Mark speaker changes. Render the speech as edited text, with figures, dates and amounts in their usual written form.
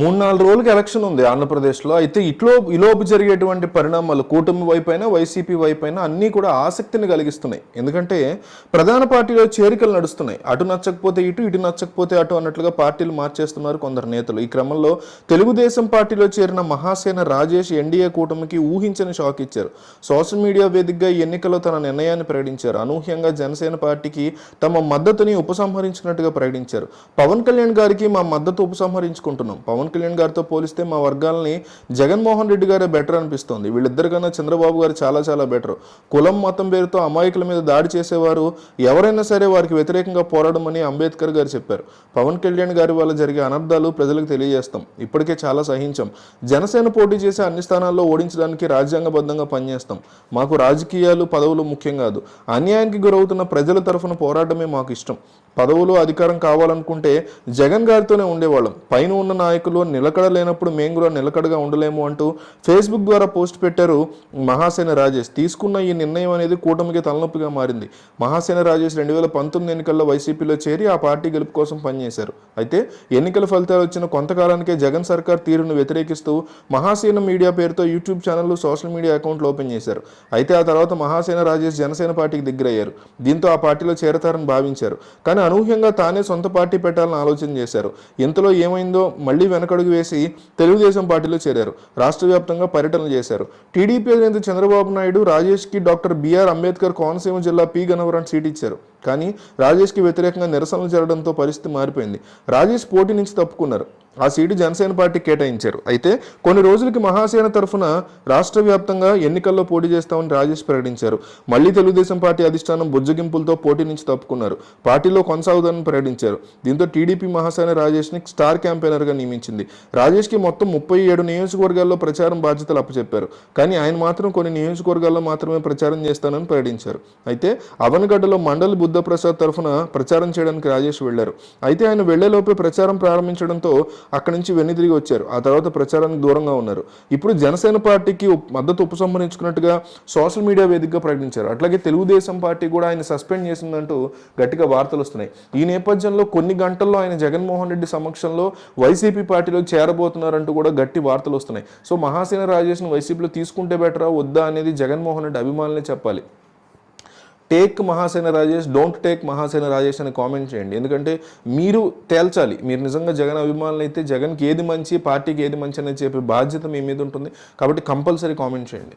Speaker 1: 3-4 రోజులకి ఎలక్షన్ ఉంది ఆంధ్రప్రదేశ్లో. అయితే ఈలోపు జరిగేటువంటి పరిణామాలు కూటమి వైపైనా వైసీపీ వైపైనా అన్నీ కూడా ఆసక్తిని కలిగిస్తున్నాయి. ఎందుకంటే ప్రధాన పార్టీలో చేరికలు నడుస్తున్నాయి. అటు నచ్చకపోతే ఇటు నచ్చకపోతే అటు అన్నట్లుగా పార్టీలు మార్చేస్తున్నారు కొందరు నేతలు. ఈ క్రమంలో తెలుగుదేశం పార్టీలో చేరిన మహాసేన రాజేష్ ఎన్డీఏ కూటమికి ఊహించని షాక్ ఇచ్చారు. సోషల్ మీడియా వేదికగా ఎన్నికల్లో తన నిర్ణయాన్ని ప్రకటించారు. అనూహ్యంగా జనసేన పార్టీకి తమ మద్దతుని ఉపసంహరించుకున్నట్టుగా ప్రకటించారు. పవన్ కళ్యాణ్ గారికి మా మద్దతు ఉపసంహరించుకుంటున్నాం. పవన్ కళ్యాణ్ గారితో పోలిస్తే మా వర్గాలని జగన్మోహన్ రెడ్డి గారే బెటర్ అనిపిస్తోంది. వీళ్ళిద్దరికన్నా చంద్రబాబు గారు చాలా చాలా బెటర్. కులం మతం పేరుతో అమాయకుల మీద దాడి చేసేవారు ఎవరైనా సరే వారికి వ్యతిరేకంగా పోరాడమని అంబేద్కర్ గారు చెప్పారు. పవన్ కళ్యాణ్ గారి వల్ల జరిగే అనర్థాలు ప్రజలకు తెలియజేస్తాం. ఇప్పటికే చాలా సహించాం. జనసేన పోటీ చేసే అన్ని స్థానాల్లో ఓడించడానికి రాజ్యాంగబద్ధంగా పనిచేస్తాం. మాకు రాజకీయాలు పదవులు ముఖ్యం కాదు. అన్యాయానికి గురవుతున్న ప్రజల తరఫున పోరాటమే మాకు ఇష్టం. పదవులు అధికారం కావాలనుకుంటే జగన్ గారితోనే ఉండేవాళ్ళం. పైన ఉన్న నాయకులు నిలకడ లేనప్పుడు మేము కూడా నిలకడగా ఉండలేము అంటూ ఫేస్బుక్ ద్వారా పోస్ట్ పెట్టారు మహాసేన రాజేష్. తీసుకున్న ఈ నిర్ణయం అనేది కూటమికి తలనొప్పిగా మారింది. మహాసేన రాజేష్ 2019 ఎన్నికల్లో వైసీపీలో చేరి ఆ పార్టీ గెలుపు కోసం పనిచేశారు. అయితే ఎన్నికల ఫలితాలు వచ్చిన కొంతకాలానికే జగన్ సర్కార్ తీరును వ్యతిరేకిస్తూ మహాసేన మీడియా పేరుతో యూట్యూబ్ ఛానళ్లు సోషల్ మీడియా అకౌంట్లు ఓపెన్ చేశారు. అయితే ఆ తర్వాత మహాసేన రాజేష్ జనసేన పార్టీకి దగ్గరయ్యారు. దీంతో ఆ పార్టీలో చేరతారని భావించారు. కానీ అనూహ్యంగా తానే సొంత పార్టీ పెట్టాలని ఆలోచన చేశారు. ఇంతలో ఏమైందో మళ్లీ వెనకడుగు వేసి తెలుగుదేశం పార్టీలో చేరారు. రాష్ట్ర వ్యాప్తంగా పర్యటనలు చేశారు. టీడీపీ అధినేత చంద్రబాబు నాయుడు రాజేష్కి డాక్టర్ బిఆర్ అంబేద్కర్ కోనసీమ జిల్లా పి గన్నవరం సీట్ ఇచ్చారు. కానీ రాజేష్కి వ్యతిరేకంగా నిరసనలు జరగడంతో పరిస్థితి మారిపోయింది. రాజేష్ పోటీ నుంచి తప్పుకున్నారు. ఆ సీటు జనసేన పార్టీ కేటాయించారు. అయితే కొన్ని రోజులకి మహాసేన తరఫున రాష్ట్ర వ్యాప్తంగా ఎన్నికల్లో పోటీ చేస్తామని రాజేష్ ప్రకటించారు. మళ్లీ తెలుగుదేశం పార్టీ అధిష్టానం బుజ్జగింపులతో పోటీ నుంచి తప్పుకున్నారు. పార్టీలో కొనసాగుతారని ప్రకటించారు. దీంతో టీడీపీ మహాసేన రాజేష్ని స్టార్ క్యాంపెయినర్గా నియమించింది. రాజేష్కి మొత్తం 37 నియోజకవర్గాల్లో ప్రచారం బాధ్యతలు అప్పచెప్పారు. కానీ ఆయన మాత్రం కొన్ని నియోజకవర్గాల్లో మాత్రమే ప్రచారం చేస్తానని ప్రకటించారు. అయితే అవనగడ్డలో మండలి బుద్ధప్రసాద్ తరఫున ప్రచారం చేయడానికి రాజేష్ వెళ్లారు. అయితే ఆయన వెళ్లేలోపే ప్రచారం ప్రారంభించడంతో అక్కడి నుంచి వెన్నుదిరిగి వచ్చారు. ఆ తర్వాత ప్రచారానికి దూరంగా ఉన్నారు. ఇప్పుడు జనసేన పార్టీకి మద్దతు ఉపసంహరించుకున్నట్టుగా సోషల్ మీడియా వేదికగా ప్రకటించారు. అట్లాగే తెలుగుదేశం పార్టీ కూడా ఆయన సస్పెండ్ చేసిందంటూ గట్టిగా వార్తలు వస్తున్నాయి. ఈ నేపథ్యంలో కొన్ని గంటల్లో ఆయన జగన్మోహన్ రెడ్డి సమక్షంలో వైసీపీ పార్టీలో చేరబోతున్నారంటూ కూడా గట్టి వార్తలు వస్తున్నాయి. సో మహాసేన రాజేష్ను వైసీపీలో తీసుకుంటే బెటరా వద్దా అనేది జగన్మోహన్ రెడ్డి అభిమానులే చెప్పాలి. Take Mahasena Rajesh, don't take Mahasena Rajesh అని కామెంట్ చేయండి. ఎందుకంటే మీరు తేల్చాలి. మీరు నిజంగా జగన్ అభిమానులు అయితే జగన్కి ఏది మంచి, పార్టీకి ఏది మంచి అనేది చెప్పే బాధ్యత మీ మీద ఉంటుంది. కాబట్టి కంపల్సరీ కామెంట్ చేయండి.